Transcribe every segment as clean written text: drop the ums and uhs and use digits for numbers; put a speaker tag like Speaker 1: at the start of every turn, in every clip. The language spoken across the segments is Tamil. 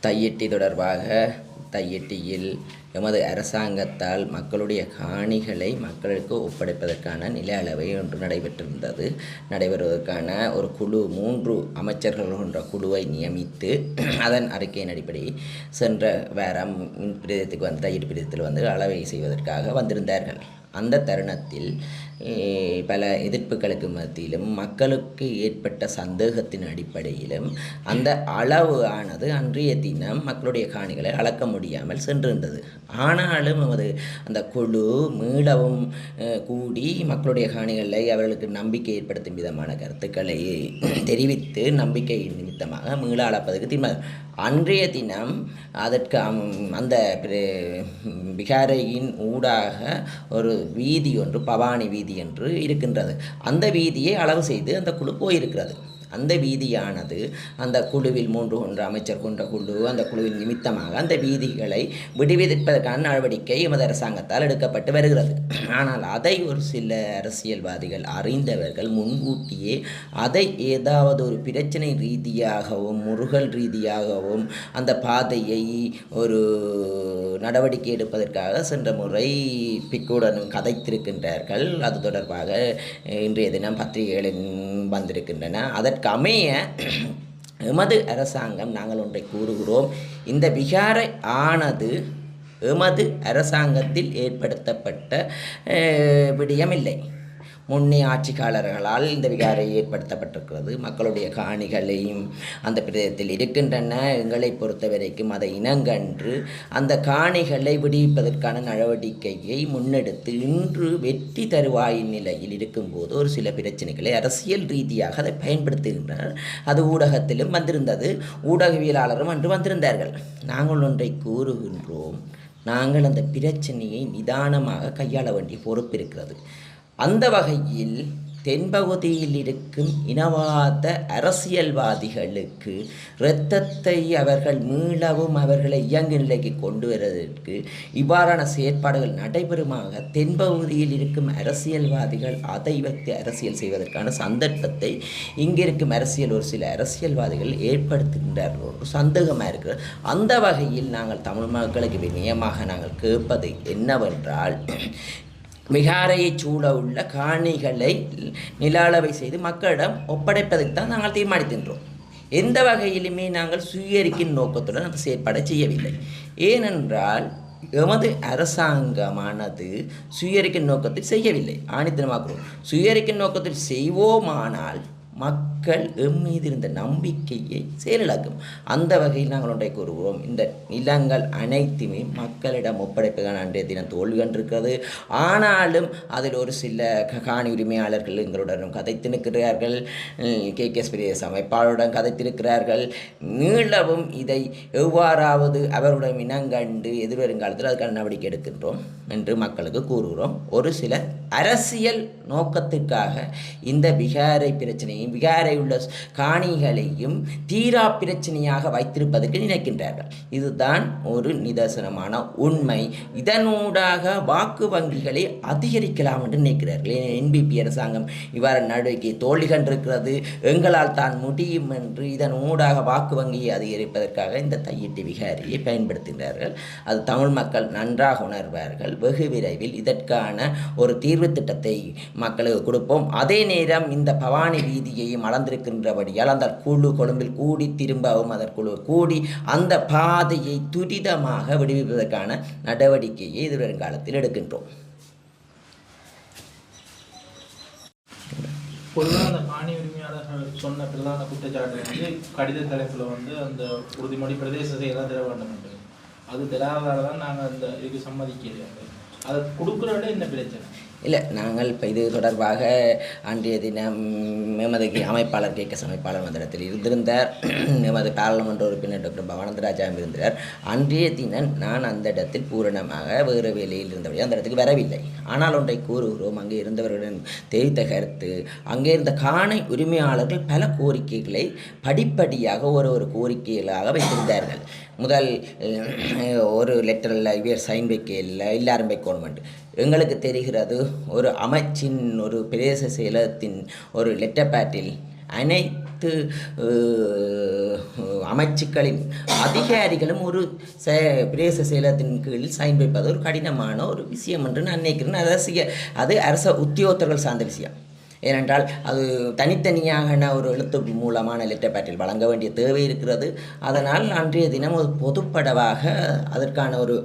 Speaker 1: தையிட்டி தொடர்பாக தையிட்டியில் எமது அரசாங்கத்தால் மக்களுடைய காணிகளை மக்களுக்கு ஒப்படைப்பதற்கான நில அளவை ஒன்று நடைபெறுவதற்கான ஒரு குழு 3 அமைச்சர்கள் கொண்ட குழுவை நியமித்து அதன் அறிக்கையின் அடிப்படை சென்ற வாரம் பிரதேசத்துக்கு வந்து தையிட்டு பிரதேசத்தில் அளவை செய்வதற்காக வந்திருந்தார்கள். அந்த தருணத்தில் பல எதிர்ப்புகளுக்கு மத்தியிலும் மக்களுக்கு ஏற்பட்ட சந்தேகத்தின் அடிப்படையிலும் அந்த அளவு ஆனது அன்றைய தினம் மக்களுடைய காணிகளை அளக்க முடியாமல் சென்றிருந்தது. ஆனாலும் அந்த குழு மீளவும் கூடி மக்களுடைய காணிகளை அவர்களுக்கு நம்பிக்கை ஏற்படுத்தும் விதமான கருத்துக்களை தெரிவித்து நம்பிக்கை நிமித்தமாக மீள அளப்பதற்கு தீர்மானம். அன்றைய தினம் அதற்கு அந்த விகாரையின் ஊடாக ஒரு வீதி ஒன்று பவானி வீதி என்று இருக்கின்றது. அந்த வீதியை அளவு செய்து அந்த குழு போயிருக்கிறது. அந்த வீதியானது அந்த குழுவில் 3 அமைச்சர் கொண்ட குழு அந்த குழுவின் நிமித்தமாக அந்த வீதிகளை விடுவிப்பதற்கான நடவடிக்கை எமது அரசாங்கத்தால் எடுக்கப்பட்டு வருகிறது. ஆனால் அதை ஒரு சில அரசியல்வாதிகள் அறிந்தவர்கள் முன்கூட்டியே அதை ஏதாவது ஒரு பிரச்சனை ரீதியாகவும் முருகல் ரீதியாகவும் அந்த பாதையை ஒரு நடவடிக்கை எடுப்பதற்காக சென்ற முறை பிக்குடன் கதைத்திருக்கின்றார்கள். அது தொடர்பாக இன்றைய தினம் பத்திரிகைகளில் வந்திருக்கின்றன. அதற்கமைய எமது அரசாங்கம் நாங்கள் ஒன்றை கூறுகிறோம். இந்த விகாரை ஆனது எமது அரசாங்கத்தில் ஏற்படுத்தப்பட்ட விடயமில்லை. முன்னே ஆட்சிக்காரர்களால் இந்த விகாரை ஏற்படுத்தப்பட்டிருக்கிறது. மக்களுடைய காணிகளையும் அந்த பிரதேசத்தில் இருக்கின்றன. எங்களை பொறுத்த வரைக்கும் அதை இனங்கன்று அந்த காணிகளை விடுவிப்பதற்கான நடவடிக்கையை முன்னெடுத்து இன்று வெற்றி தருவாயின் நிலையில் இருக்கும்போது ஒரு சில பிரச்சனைகளை அரசியல் ரீதியாக அதை பயன்படுத்துகின்றனர். அது ஊடகத்திலும் வந்திருந்தது. ஊடகவியலாளரும் அன்று வந்திருந்தார்கள். நாங்கள் ஒன்றை கூறுகின்றோம். நாங்கள் அந்த பிரச்சனையை நிதானமாக கையாள வேண்டிய பொறுப்பு இருக்கிறது. அந்த வகையில் தென்பகுதியில் இருக்கும் இனவாத அரசியல்வாதிகளுக்கு இரத்தத்தை அவர்கள் மீளவும் அவர்களை இயங்கு நிலைக்கு கொண்டு வருவதற்கு இவ்வாறான செயற்பாடுகள் நடைபெறுமாக தென்பகுதியில் இருக்கும் அரசியல்வாதிகள் அதை வைத்து அரசியல் செய்வதற்கான சந்தர்ப்பத்தை இங்கிருக்கும் ஒரு சில அரசியல்வாதிகள் ஏற்படுத்துகின்றார்கள். ஒரு சந்தேகமாக இருக்கிறது. அந்த வகையில் நாங்கள் தமிழ் மக்களுக்கு விநியமாக நாங்கள் கேட்பது என்னவென்றால், விகாரையை சூழ உள்ள காணிகளை நில அளவை செய்து மக்களிடம் ஒப்படைப்பதற்கு தான் நாங்கள் தீர்மானிக்கின்றோம். எந்த வகையிலுமே நாங்கள் சுயரிக்கும் நோக்கத்துடன் அந்த செயற்பாடை செய்யவில்லை. ஏனென்றால் எமது அரசாங்கமானது சுயரிக்கும் நோக்கத்தில் செய்யவில்லை. ஆணித்தனமாக்குறோம். சுயரிக்கும் நோக்கத்தில் செய்வோமானால் மக்கள் எம்மீது இருந்த நம்பிக்கையை செயலிழக்கும். அந்த வகையில் நாங்கள் ஒன்றை கூறுகிறோம். இந்த நிலங்கள் அனைத்துமே மக்களிடம் ஒப்படைப்பதற்கான அன்றைய தினம் தோல்வி கண்டிருக்கிறது. ஆனாலும் அதில் ஒரு சில காணி உரிமையாளர்கள் எங்களுடன் கதைத்து நிற்கிறார்கள். KKS பிரதேச அமைப்பாளருடன் கதைத்திருக்கிறார்கள். மீளவும் இதை எவ்வாறாவது அவருடன் இனங்கண்டு எதிர்வருங்காலத்தில் அதுக்கான நடவடிக்கை எடுக்கின்றோம் என்று மக்களுக்கு கூறுகிறோம். ஒரு சில அரசியல் நோக்கத்திற்காக இந்த விகாரை பிரச்சனையும் விகாரை உள்ள காணிகளையும் தீரா பிரச்சனையாக வைத்திருப்பதற்கு நினைக்கின்றார்கள். இதுதான் ஒரு நிதர்சனமான உண்மை. இதனூடாக வாக்கு வங்கிகளை அதிகரிக்கலாம் என்று நினைக்கிறார்கள். NPP அரசாங்கம் இவ்வாறு நடவடிக்கை தோல்வி கண்டிருக்கிறது. எங்களால் தான் முடியும் என்று இதன் ஊடாக வாக்கு வங்கியை அதிகரிப்பதற்காக இந்த தையிட்டி விகாரியை பயன்படுத்துகிறார்கள். அது தமிழ் மக்கள் நன்றாக உணர்வார்கள். வெகு விரைவில் இதற்கான ஒரு தீர்வு திட்டத்தை மக்களுக்கு கொடுப்போம். அதே நேரம் இந்த பவானி வீதியையும் அளந்திருக்கின்றபடியால் அந்த குழு கொழும்பில் கூடி திரும்பவும் அதற்குழு கூடி அந்த பாதையை துரிதமாக விடுவிப்பதற்கான நடவடிக்கையை எதிர்வரும் காலத்தில் எடுக்கின்றோம்.
Speaker 2: பொதுவாக அந்த காணி உரிமையாளர்கள் சொன்ன பிரதான குற்றச்சாட்டு கடித தலைப்பில் அந்த உறுதிமொழி பிரதேச செயலாக தர வேண்டும் என்று. அது தராததால் தான் நாங்கள் அந்த இதுக்கு சம்மதிக்கிறோம். அதை கொடுக்குறோட இந்த பிரச்சனை
Speaker 1: இல்லை. நாங்கள் இப்போ இது தொடர்பாக அன்றைய தினம் எமது அமைப்பாளர் KKS அமைப்பாளர் மந்திரத்தில் இருந்திருந்தார். எமது பாராளுமன்ற உறுப்பினர் டாக்டர் பவானந்தராஜாவும் இருந்தார். அன்றைய தினம் நான் அந்த இடத்தில் பூரணமாக வேறு வேலையில் இருந்தபடி அந்த இடத்துக்கு வரவில்லை. ஆனால் ஒன்றை கூறுகிறோம். அங்கே இருந்தவர்களுடன் தெரிவித்த கருத்து, அங்கே இருந்த காணி உரிமையாளர்கள் பல கோரிக்கைகளை படிப்படியாக ஒரு கோரிக்கைகளாக வைத்திருந்தார்கள். முதல் ஒரு லெட்டரில் இவர் சைன் வைக்க இல்லை, எல்லாரும் வைக்கணும். எங்களுக்கு தெரிகிறது, ஒரு அமைச்சின் ஒரு பிரதேச செயலகத்தின் ஒரு லெட்டர் பேட்டில் அனைத்து அமைச்சுக்களின் அதிகாரிகளும் ஒரு பிரதேச செயலகத்தின் கீழ் சைன் வைப்பது ஒரு கடினமான ஒரு விஷயம் என்று நான் நினைக்கிறேன். அது அரச உத்தியோகத்தர்கள் சார்ந்த விஷயம். ஏனென்றால் அது தனித்தனியாக ஒரு எழுத்து மூலமான லெட்டர் பேட்டில் வழங்க வேண்டிய தேவை இருக்கிறது. அதனால் அன்றைய தினம் ஒரு பொதுப்படவாக அதற்கான ஒரு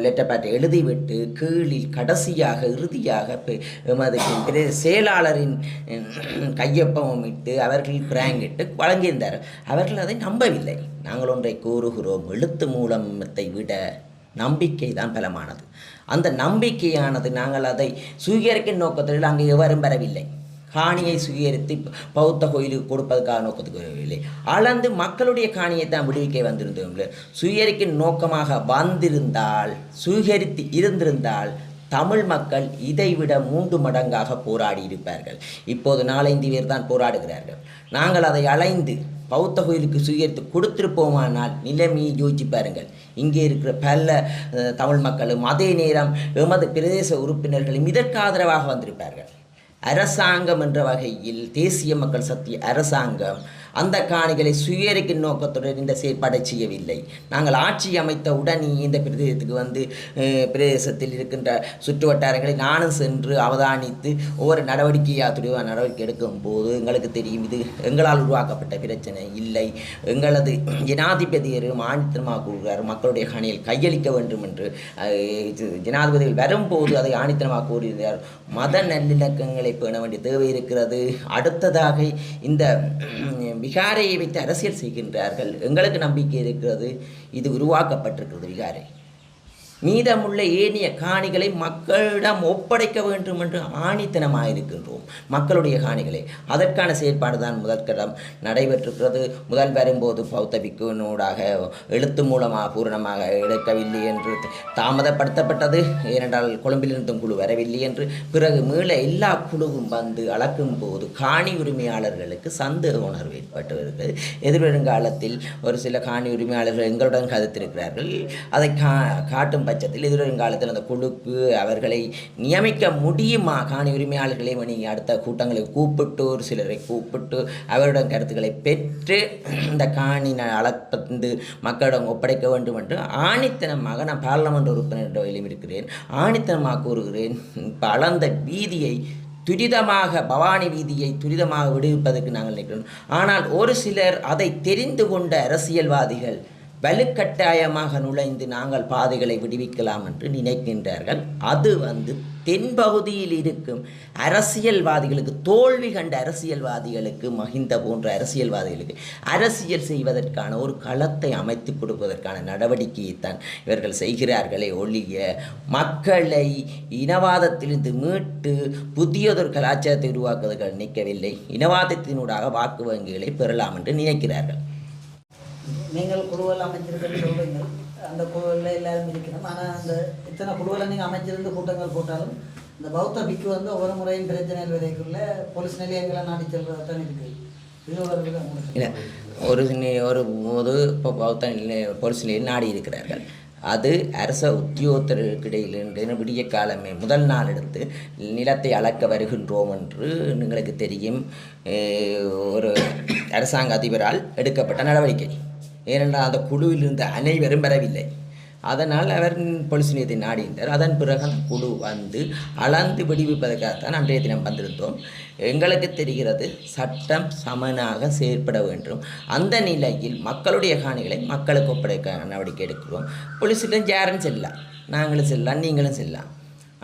Speaker 1: லெட்டர் பேட்டை எழுதிவிட்டு கீழில் கடைசியாக இறுதியாக எமது செயலாளரின் கையொப்பம் இட்டு அவர்கள் பிராங்கிட்டு வழங்கியிருந்தார்கள். அவர்கள் அதை நம்பவில்லை. நாங்கள் ஒன்றை கூறுகிறோம், எழுத்து மூலத்தை விட நம்பிக்கை தான் பலமானது. அந்த நம்பிக்கையானது நாங்கள் அதை சுவீகரிக்கும் நோக்கத்தில் அங்கே எவரும் பெறவில்லை. காணியை சுவீகரித்து பௌத்த கோயிலுக்கு கொடுப்பதற்காக நோக்கத்துக்கு வரவில்லை. அளந்து மக்களுடைய காணியை தான் விடுவிக்க வந்திருந்தோம். சுவீகரிக்கும் நோக்கமாக வந்திருந்தால், சுவீகரித்து இருந்திருந்தால் தமிழ் மக்கள் இதைவிட 3 மடங்காக போராடி இருப்பார்கள். இப்போது 4-5 பேர் தான் போராடுகிறார்கள். நாங்கள் அதை அலைந்து பௌத்த கோயிலுக்கு சுவீகரித்து கொடுத்திருப்போமானால் நிலைமையை யோசிச்சு பாருங்கள். இங்கே இருக்கிற பல தமிழ் மக்களும் அதே நேரம் எமது பிரதேச உறுப்பினர்களும் இதற்கு ஆதரவாக வந்திருப்பார்கள். அரசாங்கம் என்ற வகையில் தேசிய மக்கள் சக்தி அரசாங்கம் அந்த காணிகளை சுயரிக்கும் நோக்கத்துடன் இந்த செயற்பாடை செய்யவில்லை. நாங்கள் ஆட்சி அமைத்த உடனே இந்த பிரதேசத்துக்கு பிரதேசத்தில் இருக்கின்ற சுற்று வட்டாரங்களை நானும் சென்று அவதானித்து ஒவ்வொரு நடவடிக்கை எடுக்கும் போது எங்களுக்கு தெரியும், இது எங்களால் உருவாக்கப்பட்ட பிரச்சனை இல்லை. எங்களது ஜனாதிபதியரும் ஆணித்தனமாக கூறுகிறார், மக்களுடைய காணியில் கையளிக்க வேண்டும் என்று. ஜனாதிபதிகள் வரும்போது அதை ஆணித்தனமாக கூறுகிறார். மத நல்லிணக்கங்களை பேண வேண்டிய தேவை இருக்கிறது. அடுத்ததாக இந்த விகாரையை வைத்து அரசியல் செய்கின்றார்கள். எங்களுக்கு நம்பிக்கை இருக்கிறது, இது உருவாக்கப்பட்டிருக்கிறது விகாரை. மீதமுள்ள ஏனைய காணிகளை மக்களிடம் ஒப்படைக்க வேண்டும் என்று ஆணித்தனமாயிருக்கின்றோம். மக்களுடைய காணிகளை அதற்கான செயற்பாடு தான் முதற்கடம் நடைபெற்றிருக்கிறது. முதல் வரும்போது பௌத்த பிக்குவினூடாக எழுத்து மூலமாக பூரணமாக எடுக்கவில்லை என்று தாமதப்படுத்தப்பட்டது. ஏனென்றால் கொழும்பிலிருந்தும் குழு வரவில்லை என்று. பிறகு மீள எல்லா குழுவும் வந்து அளக்கும் போது காணி உரிமையாளர்களுக்கு சந்தேக உணர்வு ஏற்பட்டு வருகிறது. எதிர்வருங்காலத்தில் ஒரு சில காணி உரிமையாளர்கள் எங்களுடன் கதைத்திருக்கிறார்கள். அதை காட்டும் பட்சத்தில் எதிர்காலத்தில் அந்த குழுக்கு அவர்களை நியமிக்க முடியுமா? காணி உரிமையாளர்களை நீங்கள் அடுத்த கூட்டங்களை கூப்பிட்டு ஒரு சிலரை கூப்பிட்டு அவருடன் கருத்துக்களை பெற்று இந்த காணி அளப்பந்து மக்களிடம் ஒப்படைக்க வேண்டும் என்று ஆணித்தனமாக நான் பாராளுமன்ற உறுப்பினரிடம் இருக்கிறேன். ஆணித்தனமாக கூறுகிறேன். இப்போ அளந்த வீதியை துரிதமாக பவானி வீதியை துரிதமாக விடுவிப்பதற்கு நாங்கள் நினைக்கிறோம். ஆனால் ஒரு சிலர் அதை தெரிந்து கொண்ட அரசியல்வாதிகள் வலுக்கட்டாயமாக நுழைந்து நாங்கள் பாதைகளை விடுவிக்கலாம் என்று நினைக்கின்றார்கள். அது தென்பகுதியில் இருக்கும் அரசியல்வாதிகளுக்கு, தோல்வி கண்ட அரசியல்வாதிகளுக்கு, மஹிந்த போன்ற அரசியல்வாதிகளுக்கு அரசியல் செய்வதற்கான ஒரு களத்தை அமைத்து கொடுப்பதற்கான நடவடிக்கையைத்தான் இவர்கள் செய்கிறார்களே ஒழிய மக்களை இனவாதத்திலிருந்து மீட்டு புதியதொரு கலாச்சாரத்தை உருவாக்குவதற்கு நினைக்கவில்லை. இனவாதத்தினூடாக வாக்கு வங்கிகளை பெறலாம் என்று நினைக்கிறார்கள்.
Speaker 3: நீங்கள் குழுவில் அமைச்சிருக்கன்னு சொல்கிறீங்க, அந்த குழுவில் எல்லாரும் இருக்கணும். ஆனால் அந்த இத்தனை குழுவில் நீங்கள் அமைச்சிருந்து கூட்டங்கள் போட்டாலும் இந்த பௌத்த பிக்கு ஒவ்வொரு முறையும் பிரச்சனைகள் வரைக்குள்ள போலீஸ் நிலையங்களை நாடி செல்வது தான் இருக்குது.
Speaker 1: இல்லை, ஒரு போது இப்போ பௌத்த போலீஸ் நிலையம் நாடி இருக்கிறார்கள். அது அரச உத்தியோகத்தர்களுக்கிடையில் விடிய காலமே முதல் நாள் எடுத்து நிலத்தை அளக்க வருகின்றோம் என்று எங்களுக்கு தெரியும். ஒரு அரசாங்க அதிபரால் எடுக்கப்பட்ட நடவடிக்கை. ஏனென்றால் அந்த குழுவில் இருந்த அனைவரும் பெறவில்லை. அதனால் அவர் போலீஸ் நிலையத்தை நாடினார். அதன் பிறகு அந்த குழு அளந்து விடுவிப்பதற்காகத்தான் அன்றைய தினம் வந்திருந்தோம். எங்களுக்கு தெரிகிறது, சட்டம் சமனாக செயற்பட வேண்டும். அந்த நிலையில் மக்களுடைய காணிகளை மக்களுக்கு ஒப்படைக்க நடவடிக்கை எடுக்கிறோம். போலீஸிடம் யாரும் செல்லலாம், நாங்களும் செல்லலாம், நீங்களும் செல்லலாம்.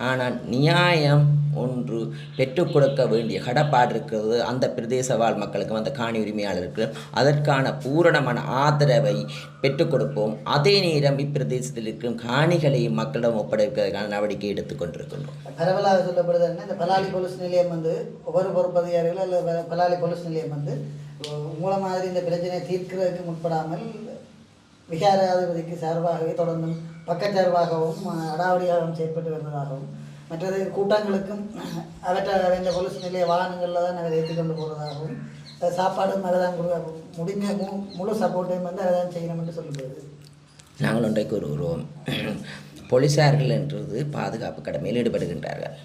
Speaker 1: ஆனால் நியாயம் ஒன்று பெற்றுக் கொடுக்க வேண்டிய கடப்பாடு இருக்கிறது அந்த பிரதேச வாழ் மக்களுக்கும் அந்த காணி உரிமையாளருக்கு. அதற்கான பூரணமான ஆதரவை பெற்றுக் கொடுப்போம். அதே நேரம் இப்பிரதேசத்தில் இருக்கும் காணிகளையும் மக்களிடம் ஒப்படைப்பதற்கான நடவடிக்கை எடுத்துக்கொண்டிருக்கின்றோம்.
Speaker 3: பரவலாக சொல்லப்படுது இந்த பலாலி போலீஸ் நிலையம் ஒவ்வொரு பொறுப்பதிகாரிகள் அல்லது பலாலி போலீஸ் நிலையம் உங்களை மாதிரி இந்த பிரச்சனையை தீர்க்கிறதுக்கு முற்படாமல் விகாராதிபதிக்கு சார்பாகவே தொடர்ந்தும் பக்கச்சார்பாகவும் அடாவடியாகவும் செயற்பட்டு வருவதாகவும், மற்றது கூட்டங்களுக்கும் இந்த போலீஸ் நிலைய வாகனங்களில் தான் அவர் ஏற்றிக்கொண்டு போகிறதாகவும், சாப்பாடும் அதை தான் முடிஞ்ச முழு சப்போர்ட்டையும் அதை தான் செய்யணும் என்று சொல்லுவது.
Speaker 1: நாங்கள் ஒன்றை கூறுகிறோம், போலீஸார்கள் என்றது பாதுகாப்பு கடமையில் ஈடுபடுகின்றார்கள்.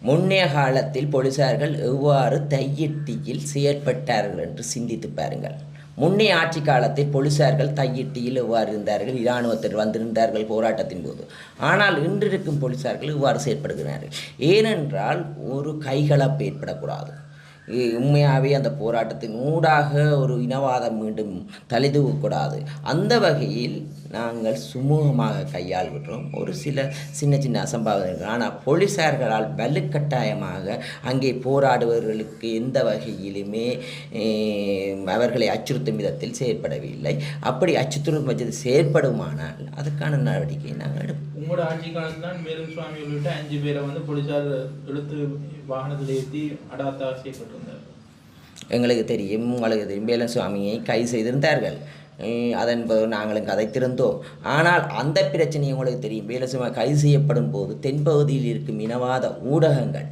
Speaker 1: முன்னைய காலத்தில் போலீசார்கள் எவ்வாறு தையிட்டியில் செயற்பட்டார்கள் என்று சிந்தித்து பாருங்கள். முன்னைய ஆட்சி காலத்தில் போலீசார்கள் தையிட்டியில் எவ்வாறு இருந்தார்கள், இராணுவத்தில் வந்திருந்தார்கள் போராட்டத்தின் போது. ஆனால் இன்று இருக்கும் போலீசார்கள் இவ்வாறு செயற்படுகிறார்கள். ஏனென்றால் ஒரு கைகலப்பு ஏற்படக்கூடாது. உண்மையாகவே அந்த போராட்டத்தின் ஊடாக ஒரு இனவாதம் மீண்டும் தலை தூக்கக்கூடாது. அந்த வகையில் நாங்கள் சுமூகமாக கையாள்கிறோம். ஒரு சில சின்ன சின்ன அசம்பாவிதங்கள். ஆனால் போலீசார்களால் வலுக்கட்டாயமாக அங்கே போராடுபவர்களுக்கு எந்த வகையிலுமே அவர்களை அச்சுறுத்தும் விதத்தில் செயற்படவில்லை. அப்படி அச்சுறுத்தும் பட்சத்தில் செயற்படுமானால் அதுக்கான நடவடிக்கையை நாங்கள் எடுப்போம்.
Speaker 2: உங்களோட ஆட்சி காலத்தில் தான் மேலும் சுவாமி உள்ளிட்ட 5 பேரை வந்து போலீசார் எடுத்து வாகனத்தில் ஏற்றி அடாத்தாக செய்யப்பட்டிருந்தார்.
Speaker 1: எங்களுக்கு தெரியும், உங்களுக்கு தெரியும், வேலன் சுவாமியை கைது செய்திருந்தார்கள். அதன் நாங்களும் கதைத்திருந்தோம். ஆனால் அந்த பிரச்சனை உங்களுக்கு தெரியும். வேலன் சுவாமி கைது செய்யப்படும் போது தென்பகுதியில் இருக்கும் இனவாத ஊடகங்கள்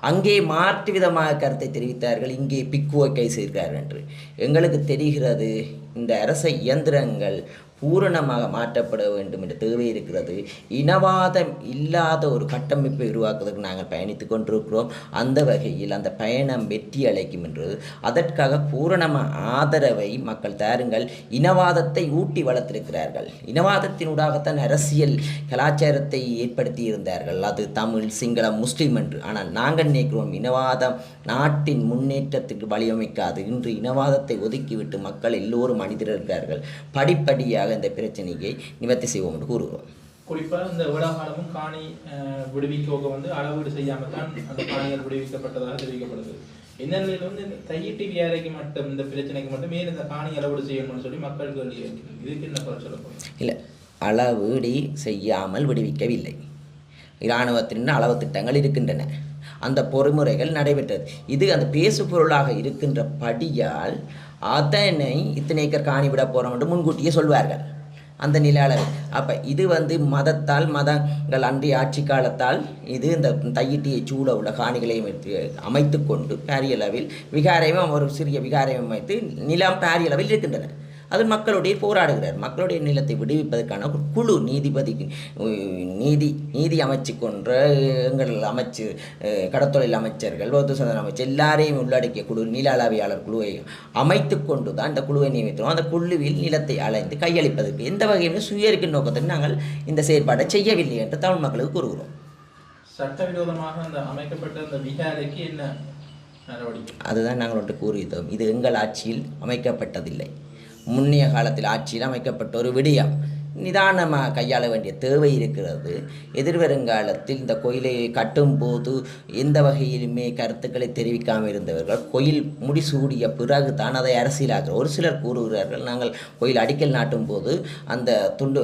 Speaker 1: அங்கே மாற்று விதமாக கருத்தை தெரிவித்தார்கள், இங்கே பிக்குவை கைது செய்கிறார்கள் என்று. எங்களுக்கு தெரிகிறது இந்த அரச இயந்திரங்கள் பூரணமாக மாற்றப்பட வேண்டும் என்ற தேவை இருக்கிறது. இனவாதம் இல்லாத ஒரு கட்டமைப்பை உருவாக்குவதற்கு நாங்கள் பயணித்து கொண்டிருக்கிறோம். அந்த வகையில் அந்த பயணம் வெற்றி அளிக்கும் என்றது. அதற்காக பூரணமாக ஆதரவை மக்கள் தாருங்கள். இனவாதத்தை ஊட்டி வளர்த்திருக்கிறார்கள். இனவாதத்தினூடாகத்தான் அரசியல் கலாச்சாரத்தை ஏற்படுத்தி இருந்தார்கள். அது தமிழ், சிங்களம், முஸ்லீம் என்று. ஆனால் நாங்கள் நினைக்கிறோம் இனவாதம் நாட்டின் முன்னேற்றத்துக்கு வழியமைக்காது. இன்று இனவாதத்தை ஒதுக்கிவிட்டு மக்கள் எல்லோரும் மனிதர் இருக்கிறார்கள். படிப்படியாக இந்த பிரச்சனையை நிவர்த்தி செய்வோம் என்று கூறுகிறோம்.
Speaker 2: குறிப்பாக இந்த விழாகாலமும் காணி விடுவிக்க வந்து அளவீடு செய்யாமல் தான் அந்த காணிகள் விடுவிக்கப்பட்டதாக தெரிவிக்கப்படுது. இந்த நிலையில் வந்து இந்த தையிட்டி வியாதிக்கு மட்டும் இந்த பிரச்சனைக்கு மட்டும் ஏன் இந்த காணி அளவீடு செய்யணும்னு சொல்லி மக்கள் கேள்வி கேட்கிறது. இதுக்கு என்ன குறை சொல்லப்படும்?
Speaker 1: இல்லை, அளவீடு செய்யாமல் விடுவிக்கவில்லை. இராணுவத்தின் அளவு திட்டங்கள் இருக்கின்றன. அந்த பொறிமுறைகள் நடைபெற்றது. இது அந்த பேசு பொருளாக இருக்கின்ற படியால் அதனை இத்தனை ஏக்கர் காணி விட போகிறோம் என்று முன்கூட்டியே சொல்வார்கள் அந்த நிலையாளர். அப்போ இது வந்து மதத்தால், மதங்கள் அன்றைய ஆட்சி காலத்தால் இது இந்த தையிட்டியை சூட உள்ள காணிகளையும் அமைத்து கொண்டு பாரியளவில் விகாரையும் ஒரு சிறிய விகாரையும் அமைத்து நிலம் பாரியளவில் இருக்கின்றன. அது மக்களுடைய போராடுகிறார். மக்களுடைய நிலத்தை விடுவிப்பதற்கான ஒரு குழு நீதி அமைச்சு கொன்ற எங்கள் அமைச்சு கடத்தொழில் அமைச்சர்கள், பொதுசந்தன அமைச்சர் எல்லாரையும் உள்ளடக்கிய குழு, நில அளவியாளர் குழுவை அமைத்து கொண்டு தான் இந்த குழுவை நியமித்தோம். அந்த குழுவில் நிலத்தை அலைந்து கையளிப்பதற்கு எந்த வகையிலும் சுயரிக்கும் நோக்கத்தில் நாங்கள் இந்த செயற்பாட்டை செய்யவில்லை என்று தமிழ் மக்களுக்கு கூறுகிறோம்.
Speaker 2: சட்டவிரோதமாக அந்த அமைக்கப்பட்ட அந்த விகாரைக்கு என்ன நடவடிக்கை?
Speaker 1: அதுதான் நாங்கள் ஒன்று கூறியதோம். இது எங்கள் ஆட்சியில் அமைக்கப்பட்டதில்லை. முன்னைய காலத்தில் ஆட்சியில் அமைக்கப்பட்ட ஒரு விடயம். நிதானமாக கையாள வேண்டிய தேவை இருக்கிறது. எதிர்வருங்காலத்தில் இந்த கோயிலை கட்டும்போது எந்த வகையிலுமே கருத்துக்களை தெரிவிக்காமல் இருந்தவர்கள் கோயில் முடிசூடிய பிறகு தான் அதை அரசியலாக்குறோம். ஒரு சிலர் கூறுகிறார்கள் நாங்கள் கோயில் அடிக்கல் நாட்டும் போது அந்த துண்டு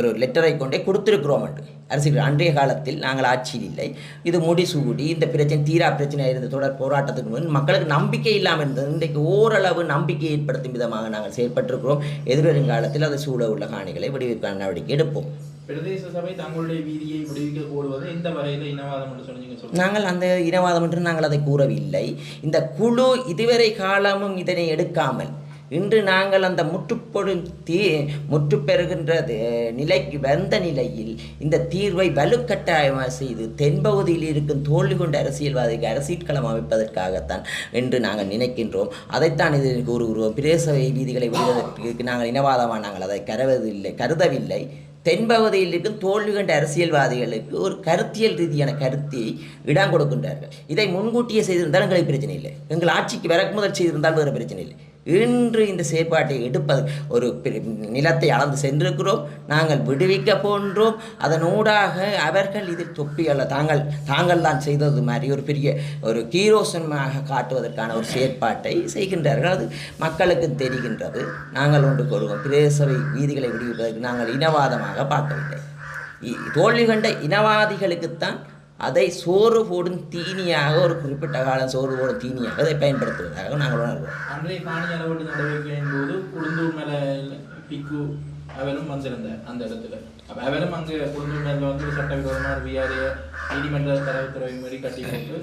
Speaker 1: ஒரு லெட்டரை கொண்டே கொடுத்திருக்கிறோம் என்று. அரசியல் அன்றைய காலத்தில் நாங்கள் ஆட்சியில் இல்லை. இது முடிசூடி இந்த பிரச்சனை தீரா பிரச்சனை இருந்த தொடர் போராட்டத்துக்கு முன் மக்களுக்கு நம்பிக்கை இல்லாமல் இருந்தது. இன்றைக்கு ஓரளவு நம்பிக்கை ஏற்படுத்தும் விதமாக நாங்கள் செயல்பட்டிருக்கிறோம். எதிர்வருங்காலத்தில் அதை சூழ உள்ள காணிகளை விடுவிக்க நடவடிக்கை எடுப்போம்.
Speaker 2: பிரதேச சபை தங்களுடைய வீதியை விடுவிக்க கூடுவது எந்த வகையில் இனவாதம் என்று சொல்லி
Speaker 1: நாங்கள் அந்த இனவாதம் என்று நாங்கள் அதை கூறவில்லை. இந்த குழு இதுவரை காலமும் இதனை எடுக்காமல் இன்று நாங்கள் அந்த முற்றுப்பெறுகின்ற நிலைக்கு வந்த நிலையில் இந்த தீர்வை வலுக்கட்டாயமாக செய்து தென்பகுதியில் இருக்கும் தோல்வி கொண்ட அரசியல்வாதிக்கு அரசியற்களம் அமைப்பதற்காகத்தான் என்று நாங்கள் நினைக்கின்றோம். அதைத்தான் இது கூறுகிறோம். பிரதேச வீதிகளை விடுவதற்கு நாங்கள் இனவாதமாக நாங்கள் அதை கருதவில்லை. தென்பகுதியில் இருக்கும் தோல்வி கண்ட அரசியல்வாதிகளுக்கு ஒரு கருத்தியல் ரீதியான கருத்தை இடம் கொடுக்கின்றார்கள். இதை முன்கூட்டியே செய்திருந்தால் எங்களுக்கு பிரச்சனை இல்லை. எங்கள் ஆட்சிக்கு வர முதல் செய்திருந்தால் வேறு பிரச்சனை இல்லை. இன்று இந்த செயற்பாட்டை எடுப்பது ஒரு நிலத்தை அளந்து சென்றிருக்கிறோம். நாங்கள் விடுவிக்க போன்றோம். அதனூடாக அவர்கள் இதில் தொப்பியல்ல தாங்கள் தான் செய்தது மாதிரி ஒரு பெரிய ஒரு கீரோசனமாக காட்டுவதற்கான ஒரு செயற்பாட்டை செய்கின்றார்கள். அது மக்களுக்கு தெரிகின்றது. நாங்கள் ஒன்று கொள்வோம். பிரதேசபை வீதிகளை விடுவிப்பதற்கு நாங்கள் இனவாதமாக பார்க்கவில்லை. தோல்வி கண்ட இனவாதிகளுக்குத்தான் அதை சோறு போடும் தீனியாக ஒரு குறிப்பிட்ட காலம் சோறு போடும் தீனியாக அதை பயன்படுத்துவதாக நாங்கள் உணர்வோம்.
Speaker 2: அன்றைய காணி அளவீடு நடவடிக்கையின் போது குழுந்தூர் மேல பிக்கு அவரும் வந்திருந்தார் அந்த இடத்துல. அவரும் அங்கே குழுந்தூர் மேல வந்து சட்டவிரோதமான விஆரிய நீதிமன்ற தரவுத்துறை மீறி கட்டி போட்டு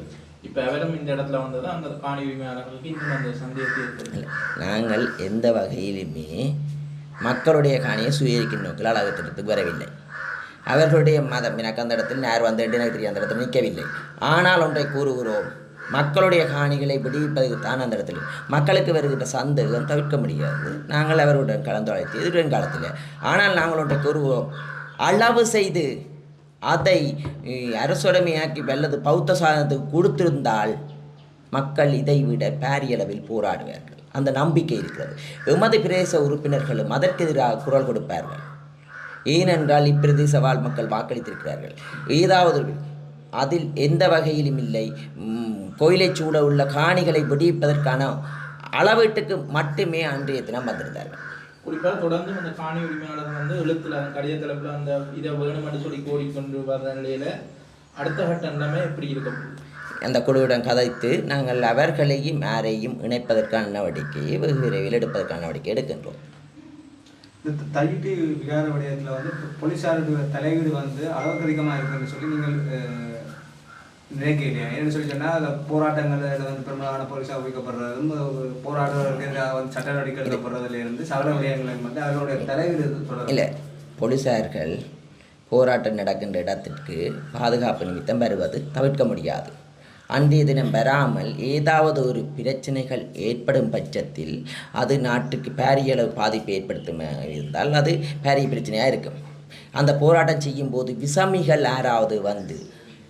Speaker 2: இப்போ அவரும் இந்த இடத்துல வந்தது அந்த காணி உரிமையாளர்களுக்கு இன்னும் அந்த சந்தேகத்தை ஏற்படுது.
Speaker 1: நாங்கள் எந்த வகையிலுமே மக்களுடைய காணியை சுயரிக்கும் நோக்கில் அளவு திட்டத்துக்கு வரவில்லை. அவர்களுடைய மதம் எனக்கு அந்த இடத்தில் யார் வந்து எனக்கு தெரியும், அந்த இடத்தில் நிற்கவில்லை. ஆனால் ஒன்றை கூறுகிறோம், மக்களுடைய காணிகளை விடுவிப்பதற்கு தான் அந்த இடத்துல மக்களுக்கு வருகின்ற சந்தேகம் தவிர்க்க முடியாது. நாங்கள் அவர்களுடன் கலந்துரைத்து எதிர்வரும் காலத்தில். ஆனால் நாங்கள் ஒன்றை கூறுவோம், அளவு செய்து அதை அரசுடைமையாக்கி அல்லது பௌத்த சாதனத்துக்கு கொடுத்திருந்தால் மக்கள் இதை விட பாரியளவில் போராடுவார்கள். அந்த நம்பிக்கை இருக்கிறது. எமது பிரதேச உறுப்பினர்களும் அதற்கு எதிராக குரல் கொடுப்பார்கள். ஏனென்றால் இப்பிரதேச வாழ் மக்கள் வாக்களித்திருக்கிறார்கள். ஏதாவது அதில் எந்த வகையிலும் இல்லை, கோயிலை சூழ உள்ள காணிகளை விடுவிப்பதற்கான அளவீட்டுக்கு மட்டுமே அன்றைய தினம் வந்திருந்தார்கள்.
Speaker 2: குறிப்பாக தொடர்ந்து அந்த காணி உரிமையாளர் வந்து எழுத்துல அந்த கடித தலைப்பில் அந்த இதை வேணுமென்று சொல்லி கோரிக்கொண்டு வர நிலையில் அடுத்த கட்ட நிலைமை எப்படி இருக்கும்?
Speaker 1: அந்த குழுவுடன் கதைத்து நாங்கள் அவர்களையும் யாரையும் இணைப்பதற்கான நடவடிக்கையை வெகு விரைவில் எடுப்பதற்கான நடவடிக்கை எடுக்கின்றோம்.
Speaker 4: இந்த தையிட்டு விகார விடயத்தில் வந்து போலீஸாருடைய தலையீடு வந்து அளவுக்கு அதிகமாக இருக்குன்னு சொல்லி நீங்கள் நினைக்கிறீங்க. ஏன்னு சொல்லி சொன்னால் அந்த போராட்டங்களில் வந்து பெரும்பாலான போலீஸாக வைக்கப்படுறதும் போராடுறவர்களுக்கு வந்து சட்ட நடவடிக்கை எடுக்கப்படுறதுலேருந்து சகல விடயங்களையும் வந்து அவர்களுடைய தலையீடு தொடரும்.
Speaker 1: இல்லை, போலீஸார்கள் போராட்டம் நடக்கின்ற இடத்திற்கு பாதுகாப்பு நிமித்தம் வருவது தவிர்க்க முடியாது. அன்றைய தினம் வராமல் ஏதாவது ஒரு பிரச்சனைகள் ஏற்படும் பட்சத்தில் அது நாட்டுக்கு பாரியளவு பாதிப்பை ஏற்படுத்தும் இருந்தால் அது பாரிய பிரச்சனையாக இருக்கும். அந்த போராட்டம் செய்யும்போது விசமிகள் யாராவது வந்து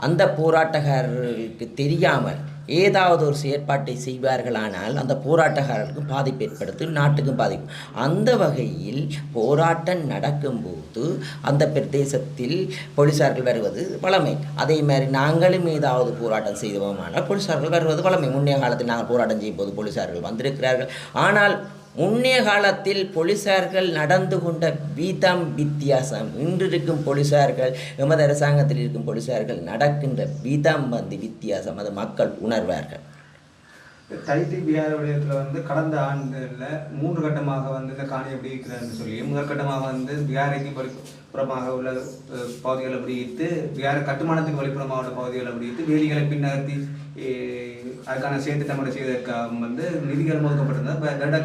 Speaker 1: அந்த போராட்டக்காரர்களுக்கு தெரியாமல் ஏதாவது ஒரு செயற்பாட்டை செய்வார்களானால் அந்த போராட்டக்காரர்களுக்கும் பாதிப்பு ஏற்படுத்தும், நாட்டுக்கும் பாதிப்பு. அந்த வகையில் போராட்டம் நடக்கும்போது அந்த பிரதேசத்தில் போலீஸார்கள் வருவது வழமை. அதே மாதிரி நாங்களும் ஏதாவது போராட்டம் செய்தோமானால் போலீஸார்கள் வருவது வழமை. முன்னைய காலத்தில் நாங்கள் போராட்டம் செய்யும் போது போலீஸார்கள் வந்திருக்கிறார்கள். ஆனால் முன்னைய காலத்தில் போலீஸார்கள் நடந்து கொண்ட வீதம் வித்தியாசம். இன்று இருக்கும் போலீஸார்கள், எமது அரசாங்கத்தில் இருக்கும் போலீஸார்கள் நடக்கின்ற வீதம் வந்து வித்தியாசம். அது மக்கள் உணர்வார்கள்.
Speaker 4: தைட்டி பிகார் விடயத்தில் வந்து கடந்த ஆண்டுகளில் 3 கட்டமாக வந்து இந்த காணியை விடுவிக்கிறார்னு சொல்லி முதற்கட்டமாக வந்து பிகாரைக்கு புறமாக உள்ள பகுதிகளை விடுவித்து பிகார கட்டுமானத்துக்கு வழிப்புறமாக உள்ள பகுதிகளை விடுவித்து வேலிகளை பின்னகர்த்தி அதுக்கான செயற்திட்டங்களை செய்வதற்காக வந்து நிதிகள் ஒதுக்கப்பட்டிருந்தது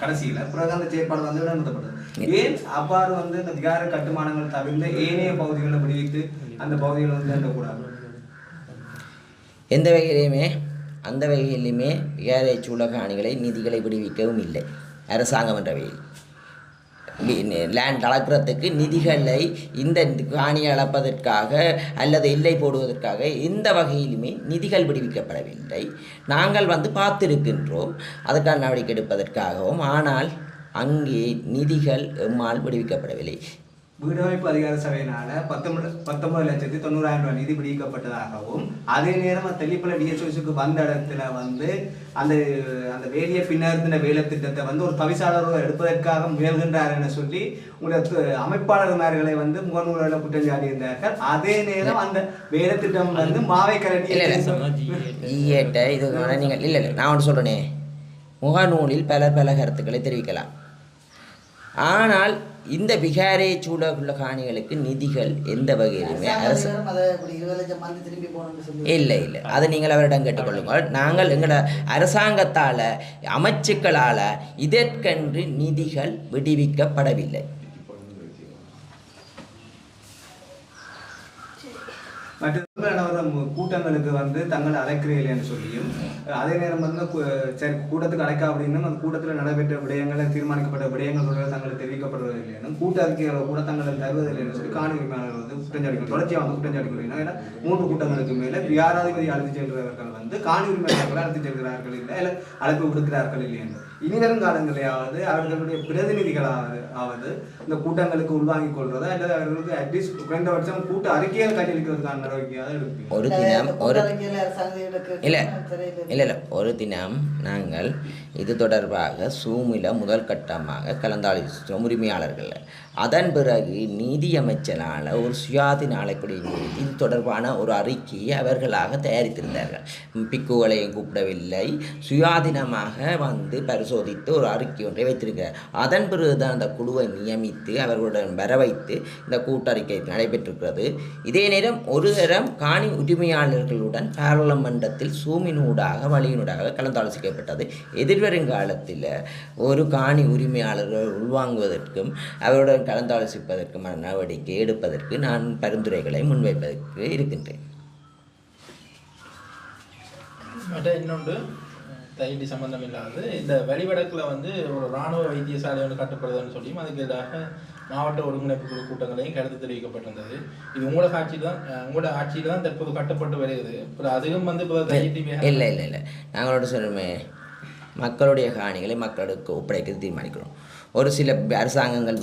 Speaker 4: கடைசியில் பிறகு அந்த செயற்பாடு வந்து இடம்பெறப்பட்டது. ஏன் அவ்வாறு வந்து இந்த பிகார கட்டுமானங்கள் தவிர்த்து ஏனைய பகுதிகளை விடுவித்து அந்த பகுதிகளை வந்து இருக்கக்கூடாது?
Speaker 1: எந்த வகையிலுமே அந்த வகையிலுமே ஏழை சூழகாணிகளை நிதிகளை விடுவிக்கவும் இல்லை அரசாங்கம் என்ற வகையில். லேண்ட் அளக்கிறதுக்கு நிதிகளை இந்த காணியை அளப்பதற்காக அல்லது எல்லை போடுவதற்காக எந்த வகையிலுமே நிதிகள் விடுவிக்கப்படவில்லை. நாங்கள் வந்து பார்த்திருக்கின்றோம் அதுக்கான நடவடிக்கை எடுப்பதற்காகவும். ஆனால் அங்கே நிதிகள் எம்மால் விடுவிக்கப்படவில்லை.
Speaker 4: வீடமைப்பு அதிகார சபையினால 19,90,000 ரூபாய் நிதி விடுவிக்கப்பட்டதாகவும் அதே நேரம் தெளிப்பல டிஎஸ்ஓஸுக்கு வந்த இடத்துல வந்து அந்த அந்த வேலையை பின்னர்த்தின வேலை திட்டத்தை வந்து ஒரு தவிசாளர் எடுப்பதற்காக முயல்கின்றார் என சொல்லி உங்களுடைய அமைப்பாளர்மார்களை வந்து முகநூலில் குற்றம் சாட்டியிருந்தார்கள். அதே நேரம் அந்த வேலை திட்டம் வந்து மாவை கரடி
Speaker 1: இது நீங்கள் இல்லை நான் ஒன்று சொல்கிறேனே, முகநூலில் பல கருத்துக்களை தெரிவிக்கலாம். ஆனால் இந்த விகாரை சூழலுள்ள காணிகளுக்கு நிதிகள் எந்த வகையிலுமே அரசு இல்லை அதை நீங்கள் அவரிடம் கேட்டுக்கொள்ளுங்கள். நாங்கள் எங்களோட அரசாங்கத்தால் அமைச்சுக்களால் இதற்கென்று நிதிகள் விடுவிக்கப்படவில்லை.
Speaker 4: மற்ற கூட்டங்களுக்கு வந்து தங்களை அழைக்கிறீர்கள் என்று சொல்லியும் அதே நேரம் வந்து சரி கூட்டத்துக்கு அழைக்க அப்படின்னும் அந்த கூட்டத்தில் நடைபெற்ற விடயங்களை தீர்மானிக்கப்பட்ட விடயங்கள் தங்களுக்கு தெரிவிக்கப்படுவது இல்லைன்னு கூட்ட அறிக்கைகளை கூட தங்களை தருவதில்லை என்று சொல்லி காணி உரிமையாளர்கள் வந்து குற்றஞ்சாட்டிகள் தொடர்ச்சியாக வந்து குற்றஞ்சாட்டிகள். ஏன்னா 3 கூட்டங்களுக்கு மேலே விகாராதிபதி அழைத்து செல்கிறவர்கள் வந்து காணி உரிமையாளர்களை அழைத்து செல்கிறார்கள் இல்லை இல்லை அழைப்பு விடுக்கிறார்கள் இல்லை என்று இனி வரும் காலங்களையாவது அவர்களுடைய பிரதிநிதிகளாவது இந்த கூட்டங்களுக்கு உள்வாங்கிக் கொள்றதா அல்லது அவர்களுக்கு அட்லீஸ்ட் குறைந்தபட்சம் கூட்ட அறிக்கைகள் கையளிக்கிறதுக்கான நடவடிக்கையாக இருக்கு.
Speaker 1: ஒரு தினம் நாங்கள் இது தொடர்பாக சூமில முதல் கட்டமாக கலந்தாலோசித்தோம் உரிமையாளர்கள். அதன் பிறகு நீதி அமைச்சரால் ஒரு சுயாதீன ஆணைக்குழு இது தொடர்பான ஒரு அறிக்கையை அவர்களாக தயாரித்திருந்தார்கள். பிக்குகளையும் கூப்பிடவில்லை, சுயாதீனமாக வந்து பரிசோதித்து ஒரு அறிக்கை ஒன்றை வைத்திருக்கிறார். அதன் பிறகுதான் அந்த குழுவை நியமித்து அவர்களுடன் வர வைத்து இந்த கூட்டறிக்கை நடைபெற்றிருக்கிறது. இதே நேரம் ஒரு தரம் காணி உரிமையாளர்களுடன் பாராளுமன்றத்தில் சூமினூடாக வழியினூடாக கலந்தாலோசிக்கப்பட்டது. எதிர்வரும் எதிர்வருங்காலத்தில் ஒரு காணி உரிமையாளர்கள் உள்வாங்குவதற்கும் அவருடன் கலந்தாலோசிப்பதற்குமான நடவடிக்கை எடுப்பதற்கு நான் பரிந்துரைகளை முன்வைப்பதற்கு இருக்கின்றேன்.
Speaker 2: மற்ற இன்னொன்று தையீட்டு சம்பந்தம் இல்லாது இந்த வழிவடக்கில் வந்து ஒரு இராணுவ வைத்தியசாலை வந்து கட்டப்படுதுன்னு சொல்லியும் அதுக்கு எதிராக மாவட்ட ஒருங்கிணைப்பு குழு கூட்டங்களையும் கருத்து தெரிவிக்கப்பட்டிருந்தது. இது உங்களோட ஆட்சியில் தான் தற்போது கட்டப்பட்டு வருகிறது. இப்போ அதுவும் வந்து இப்போ தையீட்டு
Speaker 1: இல்லை நாங்களோட சொல்லுமே மக்களுடைய காணிகளை மக்களுக்கு ஒப்படைக்க தீர்மானிக்கிறோம். ஒரு சில அரசாங்கங்கள்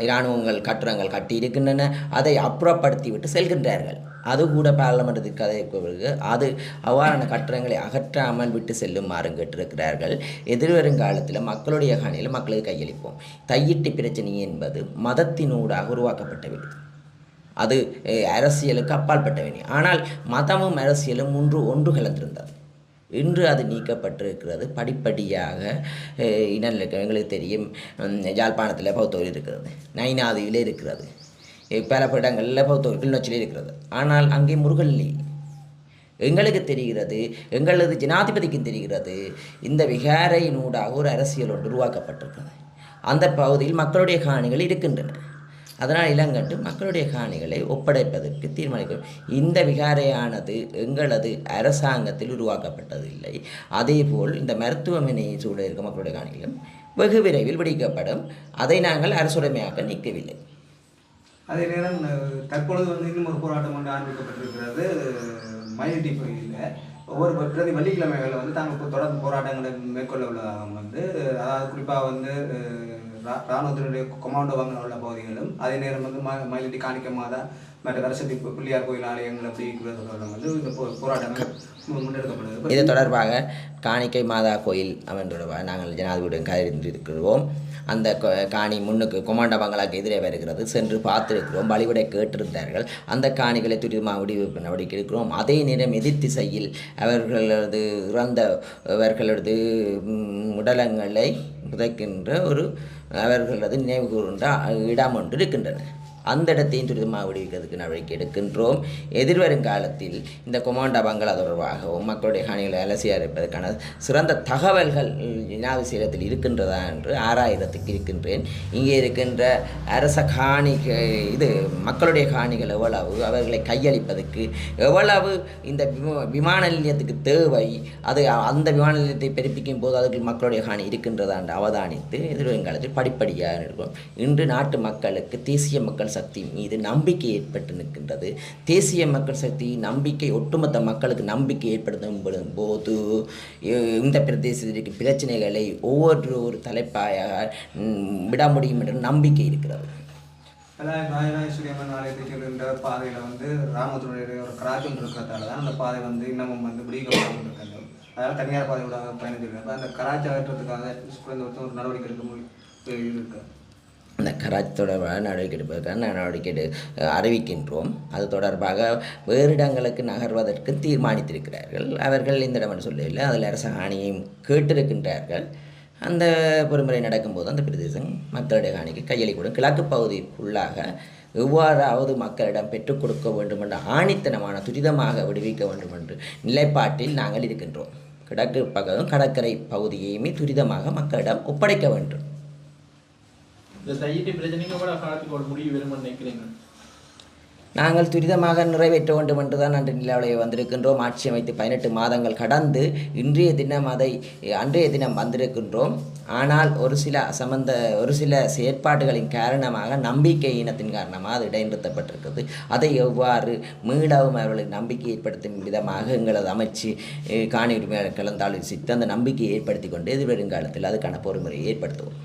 Speaker 1: இராணுவங்கள் கட்டுரங்கள் கட்டி இருக்கின்றன, அதை அப்புறப்படுத்தி விட்டு செல்கின்றார்கள். அது கூட பாராளுமன்றத்துக்கு கதைக்கு அது அவ்வாறான கட்டுரங்களை அகற்றாமல் விட்டு செல்லுமாறு கேட்டிருக்கிறார்கள். எதிர்வருங்காலத்தில் மக்களுடைய காணியில் மக்களுக்கு கையளிப்போம். தையிட்டு பிரச்சனை என்பது மதத்தினூடாக உருவாக்கப்பட்டவை, அது அரசியலுக்கு அப்பாற்பட்டவை. ஆனால் மதமும் அரசியலும் ஒன்று கலந்திருந்தது. இன்று அது நீக்கப்பட்டிருக்கிறது படிப்படியாக. எங்களுக்கு தெரியும், யாழ்ப்பாணத்தில் பௌத்தோர் இருக்கிறது, நைனாதியில் இருக்கிறது, பல இடங்களில் பௌத்தோர் கிளிநொச்சியில் இருக்கிறது. ஆனால் அங்கே முருகன் இல்லை. எங்களுக்கு தெரிகிறது, எங்களது ஜனாதிபதிக்கும் தெரிகிறது, இந்த விகாரையினூடாக ஒரு அரசியல் ஒன்று உருவாக்கப்பட்டிருக்கிறது. அந்த பகுதியில் மக்களுடைய காணிகள் இருக்கின்றன. அதனால் இளங்கண்டு மக்களுடைய காணிகளை ஒப்படைப்பதற்கு தீர்மானிக்கும். இந்த விகாரையானது எங்களது அரசாங்கத்தில் உருவாக்கப்பட்டதில்லை. அதேபோல் இந்த மருத்துவமனை சூழ இருக்க மக்களுடைய காணிகளும் வெகு விரைவில் பிடிக்கப்படும். அதை நாங்கள் அரசுடைமையாக்க நிற்கவில்லை.
Speaker 4: அதே நேரம் தற்பொழுது வந்து இன்னும் ஒரு போராட்டம் ஒன்று ஆரம்பிக்கப்பட்டிருக்கிறது. மயிலட்டி பகுதியில் ஒவ்வொரு பிரதி வெள்ளிக்கிழமைகளில் வந்து தாங்கள் தொடர்ந்து போராட்டங்களை மேற்கொள்ள உள்ளதாக வந்து, அதாவது குறிப்பாக வந்து இராணுவத்தினுடைய கொமாண்டோ வாங்க உள்ள பகுதிகளும், அதே நேரம் வந்து மயிலட்டி காணிக்க மாதா மற்ற வரசதி பிள்ளையார் கோயில் ஆலயங்கள் அப்படி வந்து இந்த போராட்டங்கள் முன்னெடுக்கப்படுது.
Speaker 1: இது தொடர்பாக காணிக்கை மாதா கோயில் அவன் தொடர்பாக நாங்கள் ஜனாதிபதியுடன் கலந்திருக்கிறோம். அந்த காணி முன்னுக்கு கொமாண்டோ பங்களாக்கு எதிரே வருகிறது, சென்று பார்த்திருக்கிறோம். வழிபடை கேட்டிருந்தார்கள். அந்த காணிகளை துரிதமாக விடுவிப்பு நடவடிக்கை இருக்கிறோம். அதே நேரம் எதிர்த்திசையில் இறந்தவர்களது உடலங்களை புதைக்கின்ற அவர்களது நினைவு கூர்ந்த இடம் ஒன்று இருக்கின்றன. அந்த இடத்தையும் துரிதமாக விடுவிக்கிறதுக்கு நடவடிக்கை எடுக்கின்றோம். எதிர்வருங்காலத்தில் இந்த கொமாண்டோ பங்களா தொடர்பாகவும் மக்களுடைய காணிகளை அலசியாரிப்பதற்கான சிறந்த தகவல்கள் ஜனாதிபதியில் இருக்கின்றதா என்று ஆராயிரத்துக்கு இருக்கின்றேன். இங்கே இருக்கின்ற அரச காணிகள் மக்களுடைய காணிகள் எவ்வளவு, அவர்களை கையளிப்பதற்கு எவ்வளவு இந்த விமான நிலையத்துக்கு தேவை, அது அந்த விமான நிலையத்தை பெருப்பிக்கும் போது அதுக்கு மக்களுடைய காணி இருக்கின்றதா என்று அவதானித்து எதிர்வருங்காலத்தில் படிப்படியாக இருக்கும். இன்று நாட்டு மக்களுக்கு தேசிய மக்கள் சக்தி மீது நம்பிக்கை ஏற்பட்டு நிற்கின்றது. தேசிய மக்கள் சக்தி நம்பிக்கை ஒட்டுமொத்த மக்களுக்கு நம்பிக்கை ஏற்படுத்தும் போது இந்த பிரதேசத்திற்கு பிரச்சனைகளை ஒரு தலைப்பாக விட முடியும் என்ற நம்பிக்கை இருக்கிறது.
Speaker 4: ராயராஜேஸ்வரியம்மன் ஆலயத்தை செல்கின்ற பாதையில் வந்து ராமத்துடைய ஒரு கராச்சம் இருக்கிறதால தான் அந்த பாதை வந்து இன்னமும் வந்து விடுவிக்கப்பட்டிருக்கிறது. அதனால் தனியார் பாதையோட பயணிச்சிருக்காங்க. அந்த கராச்சாரத்துக்காக ஒரு நடவடிக்கை எடுக்க இருக்கு.
Speaker 1: அந்த கராச்சி தொடர்பாக நடவடிக்கை எடுப்பதற்கான நடவடிக்கை அறிவிக்கின்றோம். அது தொடர்பாக வேறு இடங்களுக்கு நகர்வதற்கு தீர்மானித்திருக்கிறார்கள். அவர்கள் இந்த இடம் சொல்லவில்லை, அதில் அரச ஆணையையும் கேட்டிருக்கின்றார்கள். அந்த பொறுமுறை நடக்கும்போது அந்த பிரதேசம் மக்களுடைய காணிக்கு கையளிக்கூடும். கிழக்கு பகுதிக்குள்ளாக எவ்வாறாவது மக்களிடம் பெற்றுக் கொடுக்க வேண்டும் என்ற ஆணித்தனமான துரிதமாக விடுவிக்க வேண்டும் என்ற நிலைப்பாட்டில் நாங்கள் இருக்கின்றோம். கிழக்கு பக்கம் கடற்கரை பகுதியையுமே துரிதமாக மக்களிடம் ஒப்படைக்க வேண்டும்.
Speaker 2: இந்த தையிட்டு பிரச்சனைக்கு கூட காலத்துக்கு ஒரு முடிவு வேணும்னு நினைக்கிறீங்க?
Speaker 1: நாங்கள் துரிதமாக நிறைவேற்ற வேண்டும் என்று தான் அன்று நிலவலையை வந்திருக்கின்றோம். ஆட்சி அமைத்து 18 மாதங்கள் கடந்து அன்றைய தினம் வந்திருக்கின்றோம். ஆனால் ஒரு சில செயற்பாடுகளின் காரணமாக நம்பிக்கை இனத்தின் காரணமாக அது இடைநிறுத்தப்பட்டிருக்கிறது. அதை எவ்வாறு மீளவும் அவர்களுக்கு நம்பிக்கை ஏற்படுத்தும் விதமாக எங்களது அமைச்சு காணி உரிமையாளர் கலந்தாலோசித்து அந்த நம்பிக்கையை ஏற்படுத்தி கொண்டு எதிர்வருங்காலத்தில் அதுக்கான பொறுமுறையை ஏற்படுத்துவோம்.